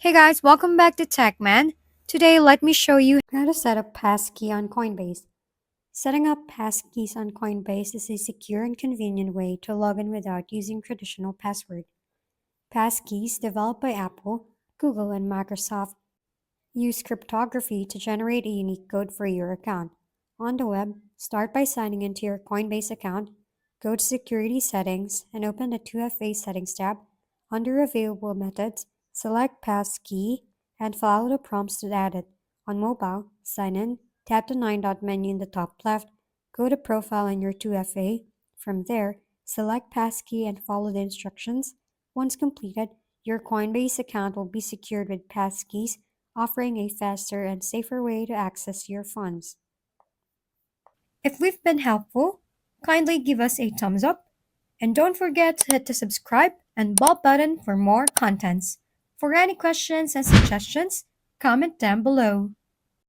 Hey guys, welcome back to TechMan. Today, let me show you how to set up Passkey on Coinbase. Setting up passkeys on Coinbase is a secure and convenient way to log in without using traditional password. Passkeys, developed by Apple, Google, and Microsoft, use cryptography to generate a unique code for your account. On the web, start by signing into your Coinbase account, go to Security Settings, and open the 2FA Settings tab. Under Available Methods, select Passkey and follow the prompts to add it. On mobile, sign in, tap the 9-dot menu in the top left, go to Profile in your 2FA. From there, select Passkey and follow the instructions. Once completed, your Coinbase account will be secured with passkeys, offering a faster and safer way to access your funds. If we've been helpful, kindly give us a thumbs up and don't forget to hit the subscribe and bell button for more contents. For any questions and suggestions, comment down below.